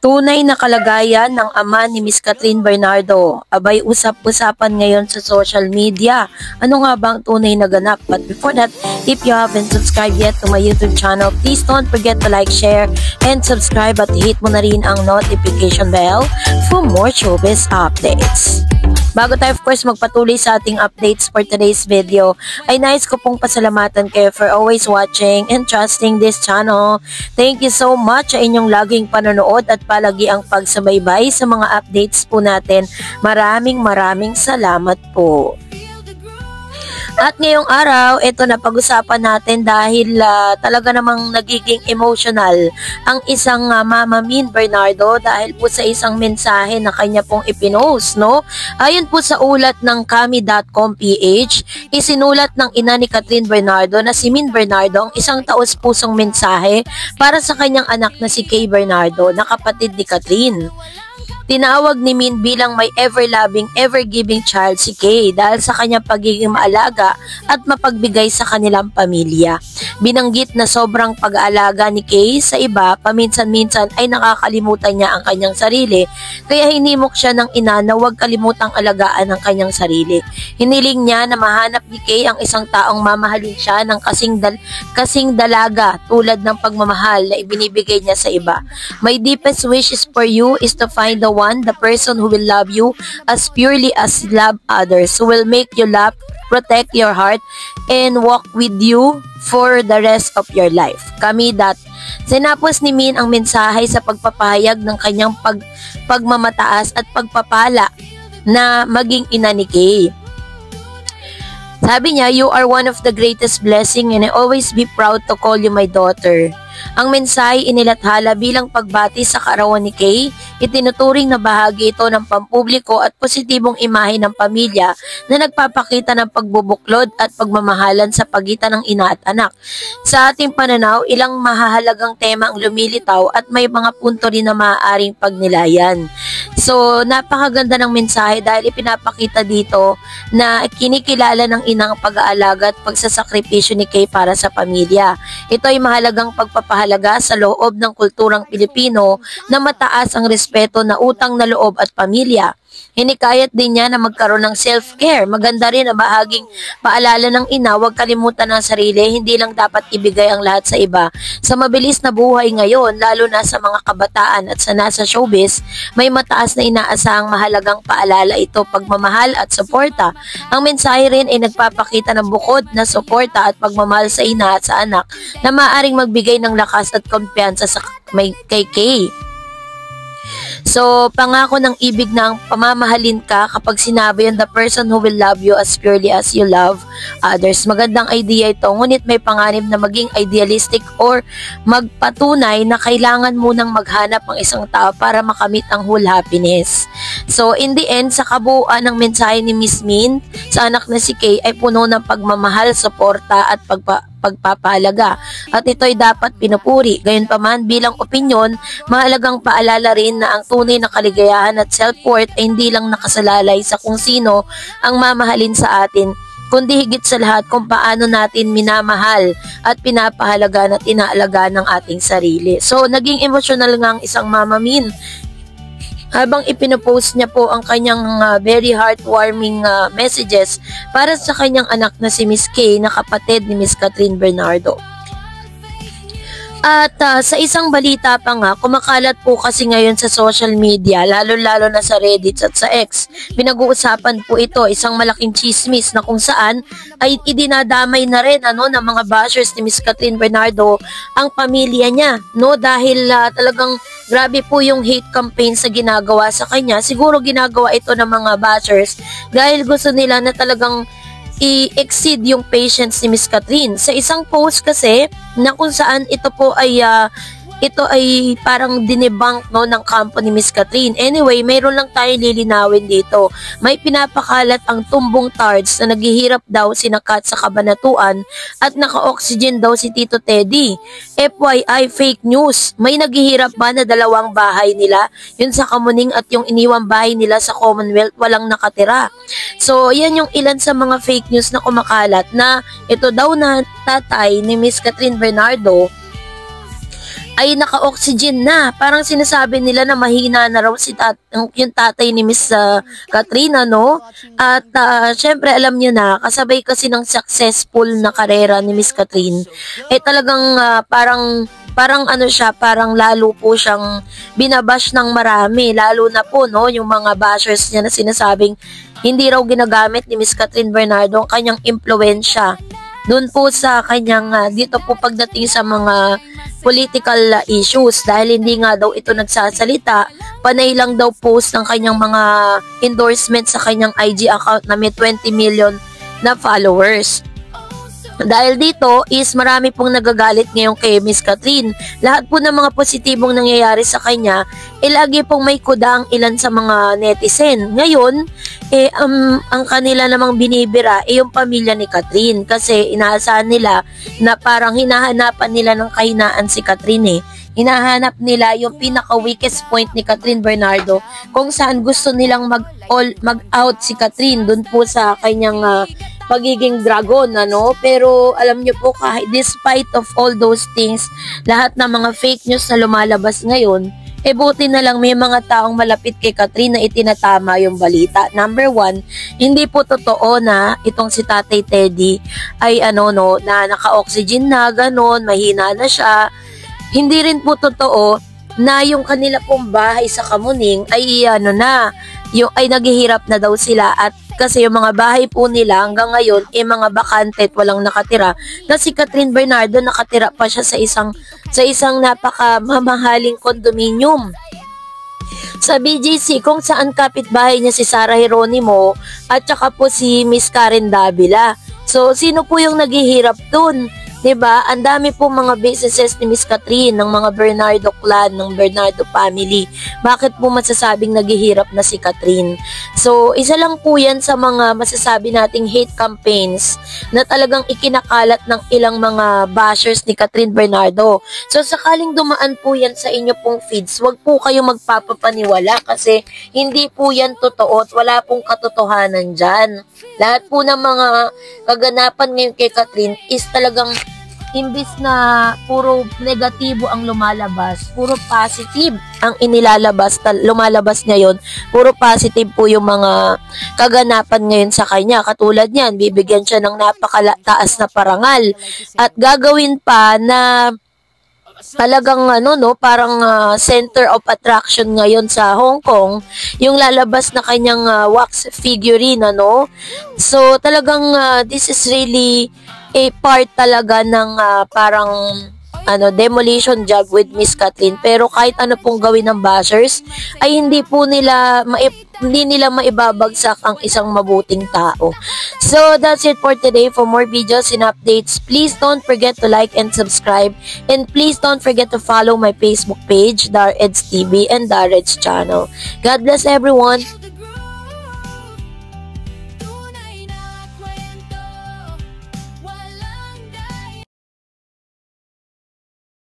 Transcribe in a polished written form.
Tunay na kalagayan ng ama ni Miss Catherine Bernardo. Abay usap-usapan ngayon sa social media. Ano nga ba ang tunay na ganap? But before that, if you haven't subscribed yet to my YouTube channel, please don't forget to like, share, and subscribe at hit mo na rin ang notification bell for more showbiz updates. Bago tayo of course magpatuloy sa ating updates for today's video, ay nais ko pong pasalamatan kayo for always watching and trusting this channel. Thank you so much sa inyong laging panonood at palagi ang pagsubaybay sa mga updates po natin. Maraming salamat po. At ngayong araw, ito na pag-usapan natin dahil talaga namang nagiging emotional ang isang Mama Min Bernardo dahil po sa isang mensahe na kanya pong ipinost, no? Ayon po sa ulat ng kami.com.ph, isinulat ng ina ni Catherine Bernardo na si Min Bernardo ang isang taos-pusong mensahe para sa kanyang anak na si Kay Bernardo na kapatid ni Catherine. Tinawag ni Min bilang may ever-loving, ever-giving child si Kay dahil sa kanyang pagiging maalaga at mapagbigay sa kanilang pamilya. Binanggit na sobrang pag-aalaga ni Kay sa iba, paminsan-minsan ay nakakalimutan niya ang kanyang sarili, kaya hinimok siya ng ina na huwag kalimutang alagaan ang kanyang sarili. Hiniling niya na mahanap ni Kay ang isang taong mamahalin siya ng kasing dalaga tulad ng pagmamahal na ibinibigay niya sa iba. My deepest wish is for you is to find the person who will love you as purely as you love others, who will make you laugh, protect your heart, and walk with you for the rest of your life. Sinapos ni Min ang mensahe sa pagpapahayag ng kanyang pagmamataas at pagpapala na maging ina ni Kay. Sabi niya, "You are one of the greatest blessing and I always be proud to call you my daughter." Ang mensahe inilathala bilang pagbati sa kaarawan ni Kay, itinuturing na bahagi ito ng pampubliko at positibong imahe ng pamilya na nagpapakita ng pagbubuklod at pagmamahalan sa pagitan ng ina at anak. Sa ating pananaw, ilang mahahalagang tema ang lumilitaw at may mga punto rin na maaaring pagnilayan. So, napakaganda ng mensahe dahil ipinapakita dito na kinikilala ng inang pag-aalaga at pagsasakripisyo ni Kay para sa pamilya. Ito ay mahalagang pagpapahalaga sa loob ng kulturang Pilipino na mataas ang respeto na utang na loob at pamilya. Hinikayat din niya na magkaroon ng self-care. Maganda rin na bahaging paalala ng ina, huwag kalimutan ng sarili, hindi lang dapat ibigay ang lahat sa iba. Sa mabilis na buhay ngayon, lalo na sa mga kabataan at sa nasa showbiz, may mataas na inaasahang mahalagang paalala ito, pagmamahal at suporta. Ang mensahe rin ay nagpapakita ng bukod na suporta at pagmamahal sa ina at sa anak na maaaring magbigay ng lakas at kumpiyansa sa kay Kay. So, pangako ng ibig na ang pamamahalin ka kapag sinabi yung the person who will love you as purely as you love others. Magandang idea ito, ngunit may panganib na maging idealistic or magpatunay na kailangan munang maghanap ang isang tao para makamit ang whole happiness. So, in the end, sa kabuuan ng mensahe ni Miss Min sa anak na si Kay ay puno ng pagmamahal, suporta at pagpapahalaga at ito'y dapat pinupuri. Gayunpaman, bilang opinyon, mahalagang paalala rin na ang tunay na kaligayahan at self-worth ay hindi lang nakasalalay sa kung sino ang mamahalin sa atin, kundi higit sa lahat kung paano natin minamahal at pinapahalagaan at inaalagaan ng ating sarili. So, naging emotional nga ang isang Mama Min habang ipinopost niya po ang kanyang very heartwarming messages para sa kanyang anak na si Miss Kay na kapatid ni Miss Catherine Bernardo. At sa isang balita pa nga, kumakalat po kasi ngayon sa social media, lalo-lalo na sa Reddit at sa X. Pinag-uusapan po ito, isang malaking chismis na kung saan ay idinadamay na rin ng mga bashers ni Miss Catherine Bernardo ang pamilya niya, no? Dahil talagang grabe po yung hate campaign sa ginagawa sa kanya. Siguro ginagawa ito ng mga bashers dahil gusto nila na talagang i-exceed yung patience ni Miss Catherine. Sa isang post kasi na kung saan ito ay parang dinebunk ng kampo ni Miss Catherine. Anyway, mayroon lang tayo lilinawin dito. May pinapakalat ang tumbong tards na naghihirap daw si Kat sa Kabanatuan at naka-oxygen daw si Tito Teddy. FYI, fake news. May naghihirap ba na dalawang bahay nila? Yun sa Kamuning at yung iniwang bahay nila sa Commonwealth, walang nakatira. So, yan yung ilan sa mga fake news na kumakalat na ito daw na tatay ni Miss Catherine Bernardo ay naka-oxygen na. Parang sinasabi nila na mahina na raw yung tatay ni Miss Katrina, no? At syempre alam niyo na, kasabay kasi ng successful na karera ni Miss Katrin, talagang parang ano siya, parang lalo po siyang binabash ng marami, lalo na po, no, yung mga bashers niya na sinasabing hindi raw ginagamit ni Miss Katrin Bernardo ang kanyang impluwensya doon po sa kanyang dito po pagdating sa mga political issues, dahil hindi nga daw ito nagsasalita, panay lang daw post ng kanyang mga endorsement sa kanyang IG account na may 20 million na followers. Dahil dito is marami pong nagagalit ngayon kay Miss Katrin. Lahat po ng mga positibong nangyayari sa kanya, lagi pong may kuda ang ilan sa mga netizen. Ngayon, ang kanila namang binibira yung pamilya ni Katrin, kasi inaasahan nila na parang hinahanapan nila ng kahinaan si Katrin. Hinahanap nila yung pinaka-weakest point ni Katrin Bernardo, kung saan gusto nilang mag-out si Katrin dun po sa kanyang pagiging dragon, ano? Pero alam niyo po, kahit despite of all those things, lahat ng mga fake news na lumalabas ngayon, buti na lang may mga taong malapit kay Katrin na itinatama yung balita. Number one, hindi po totoo na itong si Tatay Teddy ay na naka-oxygen na, ganon, mahina na siya. Hindi rin po totoo na yung kanila pong bahay sa Kamuning ay ay naghihirap na daw sila, at kasi yung mga bahay po nila hanggang ngayon mga bakante at walang nakatira. Kasi Katrin Bernardo nakatira pa siya sa isang napakamamahaling condominium sa BGC, kung saan kapitbahay niya si Sarah Geronimo at saka po si Miss Karen Davila. So sino po yung naghihirap dun? 'Di ba? Ang dami po mga businesses ni Miss Katrin, ng mga Bernardo clan, ng Bernardo family. Bakit po masasabing naghihirap na si Katrin? So, isa lang po 'yan sa mga masasabi nating hate campaigns na talagang ikinakalat ng ilang mga bashers ni Katrin Bernardo. So, sakaling dumaan po 'yan sa inyo pong feeds, wag po kayong magpapapaniwala, kasi hindi po 'yan totoo at wala pong katotohanan diyan. Lahat po ng mga kaganapan ngayon kay Katrin is talagang imbis na puro negatibo ang lumalabas, puro positive ang lumalabas ngayon. Puro positive po yung mga kaganapan ngayon sa kanya. Katulad niyan, bibigyan siya ng napakataas na parangal at gagawin pa na talagang parang center of attraction ngayon sa Hong Kong, yung lalabas na kanyang wax figurine, So talagang this is really a part talaga ng parang demolition job with Miss Katrin. Pero kahit ano pong gawin ng bashers, ay hindi nila maibabagsak ang isang mabuting tao. So that's it for today. For more videos and updates, please don't forget to like and subscribe, and please don't forget to follow my Facebook page, Dar Eds TV and Dar Eds channel. God bless everyone.